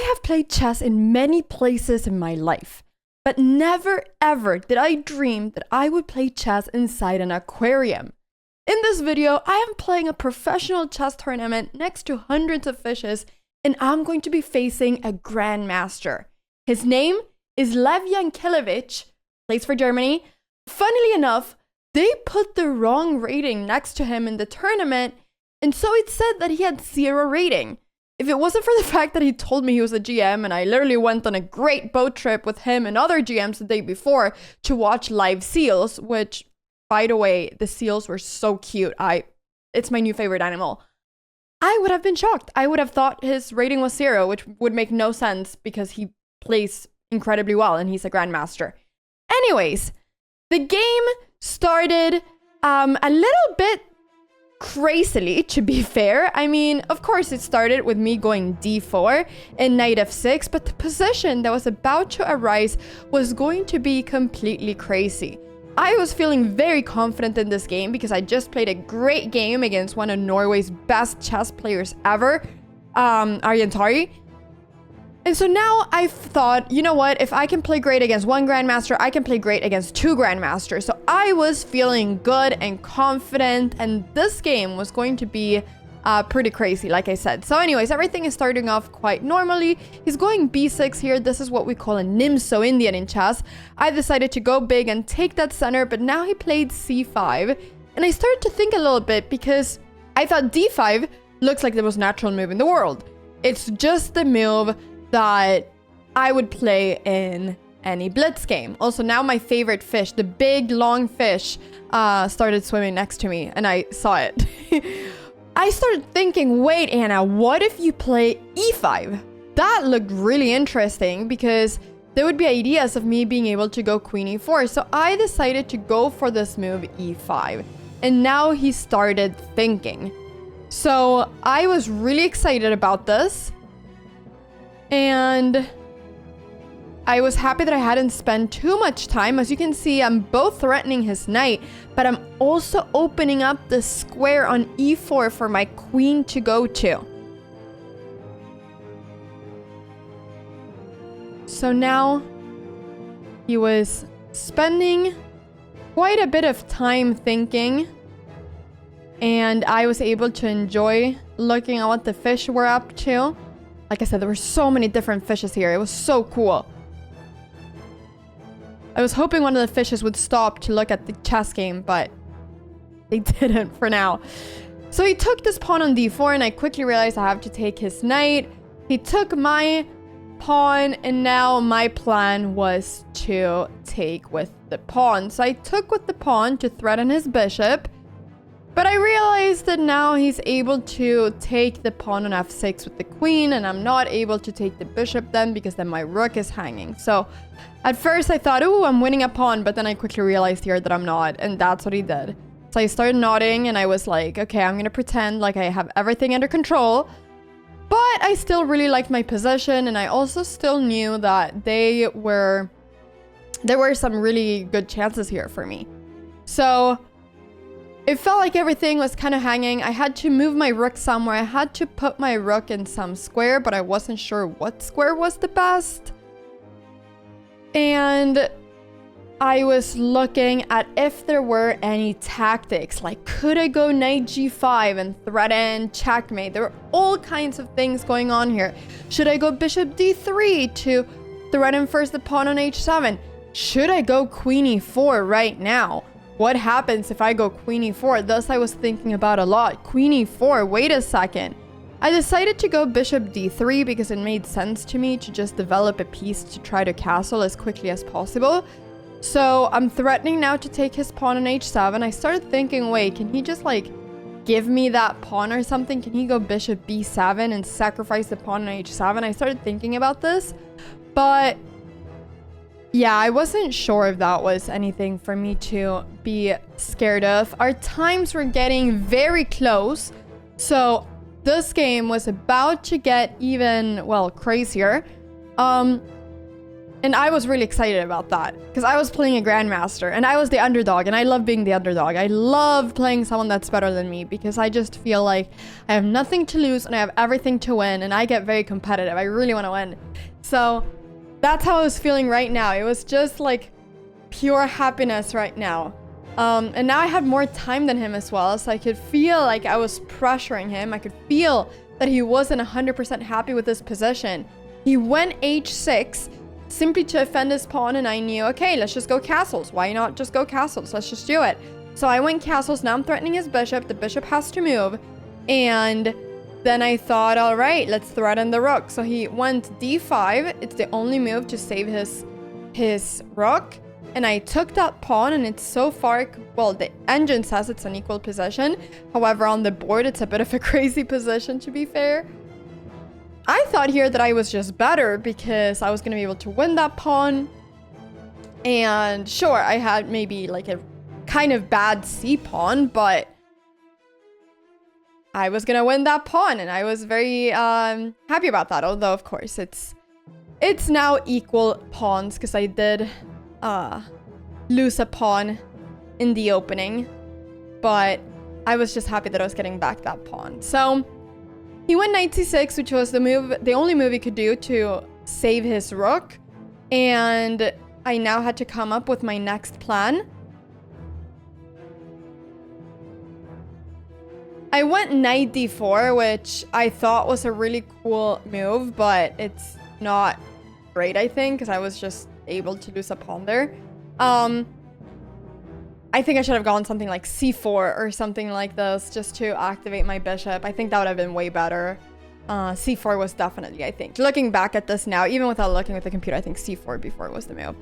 I have played chess in many places in my life, but never ever did I dream that I would play chess inside an aquarium. In this video, I am playing a professional chess tournament next to hundreds of fishes, and I'm going to be facing a grandmaster. His name is Lev Yankilevich, plays for Germany. Funnily enough, they put the wrong rating next to him in the tournament, and so it said that he had 0 rating. If it wasn't for the fact that he told me he was a GM, and I literally went on a great boat trip with him and other GMs the day before to watch live seals, which, by the way, the seals were so cute. It's my new favorite animal. I would have been shocked. I would have thought his rating was 0, which would make no sense because he plays incredibly well and he's a grandmaster. Anyways, the game started a little bit crazily, to be fair. I mean, of course, it started with me going d4 and knight f6, but the position that was about to arise was going to be completely crazy. I was feeling very confident in this game because I just played a great game against one of Norway's best chess players ever, Arjentari. And so now I've thought, you know what, if I can play great against one grandmaster, I can play great against 2 grandmasters. So I was feeling good and confident, and this game was going to be pretty crazy, like I said. So anyways, everything is starting off quite normally. He's going b6 here. This is what we call a Nimso Indian in chess. I decided to go big and take that center, but now he played c5. And I started to think a little bit because I thought d5 looks like the most natural move in the world. It's just the move that I would play in any blitz game. Also, now my favorite fish, the big long fish, started swimming next to me and I saw it. I started thinking, wait, Anna, what if you play e5? That looked really interesting because there would be ideas of me being able to go queen e4. So I decided to go for this move e5. And now he started thinking. So I was really excited about this. And I was happy that I hadn't spent too much time. As you can see, I'm both threatening his knight, but I'm also opening up the square on e4 for my queen to go to. So now he was spending quite a bit of time thinking, and I was able to enjoy looking at what the fish were up to. Like I said, there were so many different fishes here. It was so cool. I was hoping one of the fishes would stop to look at the chess game, but they didn't for now. So he took this pawn on d4, and I quickly realized I have to take his knight. He took my pawn, and now my plan was to take with the pawn. So I took with the pawn to threaten his bishop. But I realized that now he's able to take the pawn on f6 with the queen, and I'm not able to take the bishop then because then my rook is hanging. So at first I thought, oh, I'm winning a pawn, but then I quickly realized here that I'm not, and that's what he did. So I started nodding, and I was like, okay, I'm gonna pretend like I have everything under control. But I still really liked my position, and I also still knew that there were some really good chances here for me. So it felt like everything was kind of hanging. I had to move my rook somewhere. I had to put my rook in some square, but I wasn't sure what square was the best. And I was looking at if there were any tactics. Like, could I go knight g5 and threaten checkmate? There were all kinds of things going on here. Should I go bishop d3 to threaten first the pawn on h7? Should I go queen e4 right now? What happens if I go queen e4? Thus I was thinking about a lot. Queen e4, wait a second. I decided to go bishop d3 because it made sense to me to just develop a piece to try to castle as quickly as possible. So I'm threatening now to take his pawn on h7. I started thinking, wait, can he just like give me that pawn or something? Can he go bishop b7 and sacrifice the pawn on h7? I started thinking about this, but yeah, I wasn't sure if that was anything for me to be scared of. Our times were getting very close, so this game was about to get even, well, crazier. And I was really excited about that because I was playing a grandmaster and I was the underdog, and I love being the underdog. I love playing someone that's better than me because I just feel like I have nothing to lose and I have everything to win, and I get very competitive. I really want to win. So that's how I was feeling right now. It was just like pure happiness right now. And now I had more time than him as well, so I could feel like I was pressuring him. I could feel that he wasn't 100% happy with his position. He went h6 simply to defend his pawn, and I knew, okay, let's just go castles. Why not just go castles? Let's just do it. So I went castles. Now I'm threatening his bishop. The bishop has to move. And then I thought, all right, let's threaten the rook. So he went d5. It's the only move to save his rook. And I took that pawn, and it's so far, well, the engine says it's an equal position. However, on the board, it's a bit of a crazy position, to be fair. I thought here that I was just better because I was going to be able to win that pawn. And sure, I had maybe like a kind of bad c pawn, but I was going to win that pawn, and I was very happy about that. Although, of course, it's now equal pawns because I did lose a pawn in the opening. But I was just happy that I was getting back that pawn. So he went knight c6, which was the only move he could do to save his rook. And I now had to come up with my next plan. I went knight d4, which I thought was a really cool move, but it's not great, I think, because I was just able to lose a pawn there. I think I should have gone something like c4 or something like this just to activate my bishop. I think that would have been way better. C4 was definitely, I think. Looking back at this now, even without looking at the computer, I think c4 before was the move.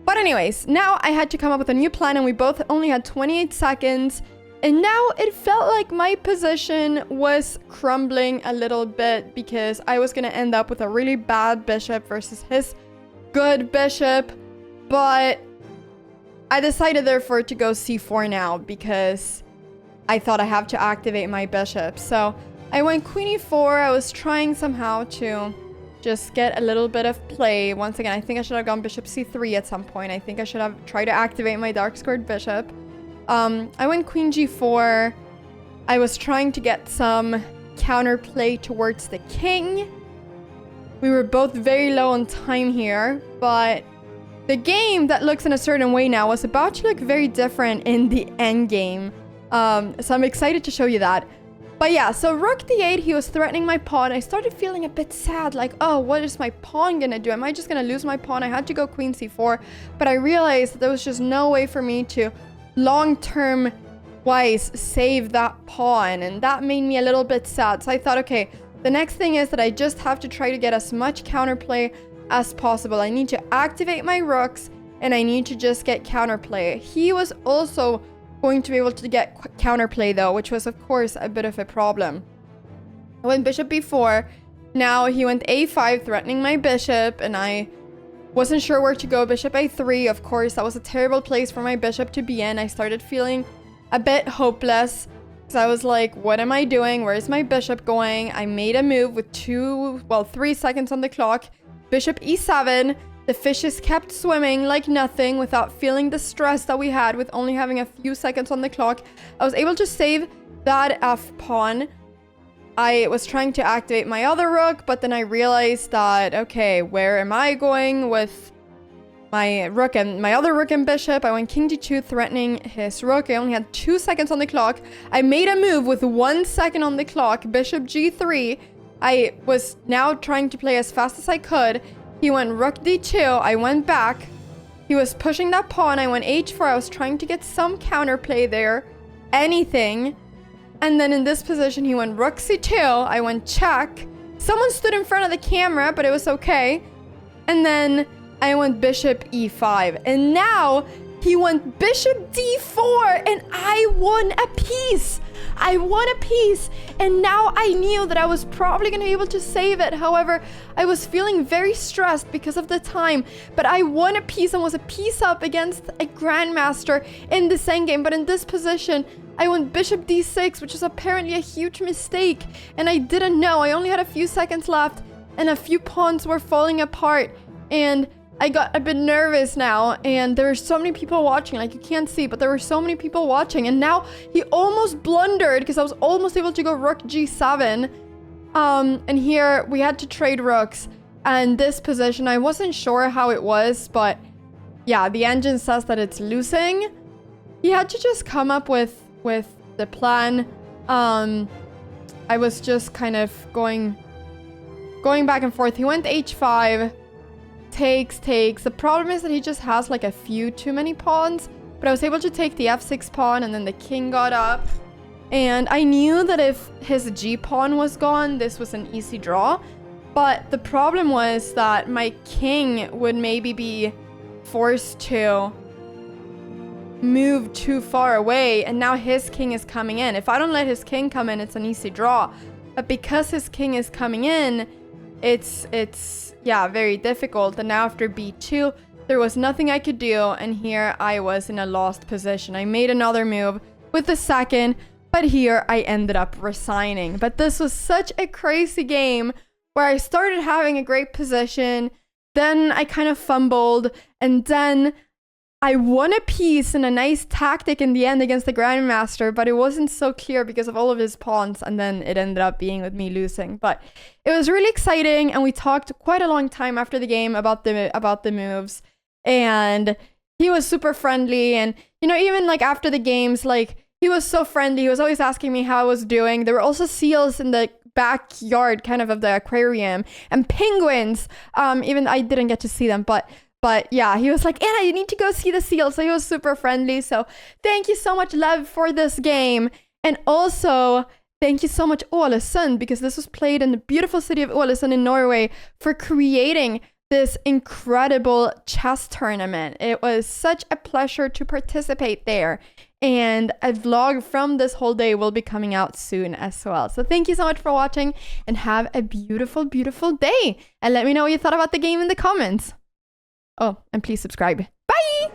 But anyways, now I had to come up with a new plan, and we both only had 28 seconds. And now it felt like my position was crumbling a little bit because I was going to end up with a really bad bishop versus his good bishop. But I decided therefore to go c4 now because I thought I have to activate my bishop. So I went queen e4. I was trying somehow to just get a little bit of play. Once again, I think I should have gone bishop c3 at some point. I think I should have tried to activate my dark squared bishop. I went queen g4. I was trying to get some counterplay towards the king. We were both very low on time here, but the game that looks in a certain way now was about to look very different in the end game. So I'm excited to show you that. But yeah, so rook d8, he was threatening my pawn. I started feeling a bit sad, like, oh, what is my pawn gonna do? Am I just gonna lose my pawn? I had to go queen c4, but I realized that there was just no way for me to long-term wise save that pawn, and that made me a little bit sad. So I thought, okay, the next thing is that I just have to try to get as much counterplay as possible. I need to activate my rooks, and I need to just get counterplay. He was also going to be able to get counterplay though, which was of course a bit of a problem. I went bishop b4. Now he went a5, threatening my bishop, and I wasn't sure where to go. Bishop a3, of course, that was a terrible place for my bishop to be in. I started feeling a bit hopeless because I was like, what am I doing? Where is my bishop going? I made a move with 3 seconds on the clock. Bishop e7. The fishes kept swimming like nothing without feeling the stress that we had with only having a few seconds on the clock. I was able to save that f pawn. I was trying to activate my other rook, but then I realized that, okay, where am I going with my rook and my other rook and bishop? I went king d2, threatening his rook. I only had 2 seconds on the clock. I made a move with 1 second on the clock, bishop g3. I was now trying to play as fast as I could. He went rook d2. I went back. He was pushing that pawn. I went h4. I was trying to get some counterplay there. Anything. And then in this position, he went rook c2. I went check. Someone stood in front of the camera, but it was okay. And then I went bishop e5. And now he went bishop d4. And I won a piece. I won a piece. And now I knew that I was probably going to be able to save it. However, I was feeling very stressed because of the time. But I won a piece and was a piece up against a grandmaster in this endgame. But in this position, I went bishop d6, which is apparently a huge mistake. And I didn't know. I only had a few seconds left. And a few pawns were falling apart. And got a bit nervous now, and there were so many people watching. Like, you can't see, but there were so many people watching, and now he almost blundered because I was almost able to go rook g7. And here we had to trade rooks, and this position, I wasn't sure how it was, but yeah, the engine says that it's losing. He had to just come up with the plan. I was just kind of going back and forth. He went h5, takes. The problem is that he just has like a few too many pawns, but I was able to take the f6 pawn, and then the king got up. And I knew that if his g pawn was gone, this was an easy draw. But the problem was that my king would maybe be forced to move too far away, and now his king is coming in. If I don't let his king come in, it's an easy draw. But because his king is coming in, it's yeah, very difficult. And now after b2, there was nothing I could do, and here I was in a lost position. I made another move with the second, but here I ended up resigning. But this was such a crazy game where I started having a great position, then I kind of fumbled, and then I won a piece in a nice tactic in the end against the grandmaster, but it wasn't so clear because of all of his pawns, and then it ended up being with me losing. But it was really exciting, and we talked quite a long time after the game about the moves, and he was super friendly. And you know, even like after the games, like he was so friendly. He was always asking me how I was doing. There were also seals in the backyard kind of the aquarium, and penguins. Even I didn't get to see them, but yeah, he was like, Anna, you need to go see the seals. So he was super friendly. So thank you so much, Lev, for this game. And also, thank you so much, Ålesund, because this was played in the beautiful city of Ålesund in Norway, for creating this incredible chess tournament. It was such a pleasure to participate there. And a vlog from this whole day will be coming out soon as well. So thank you so much for watching, and have a beautiful, beautiful day. And let me know what you thought about the game in the comments. Oh, and please subscribe. Bye!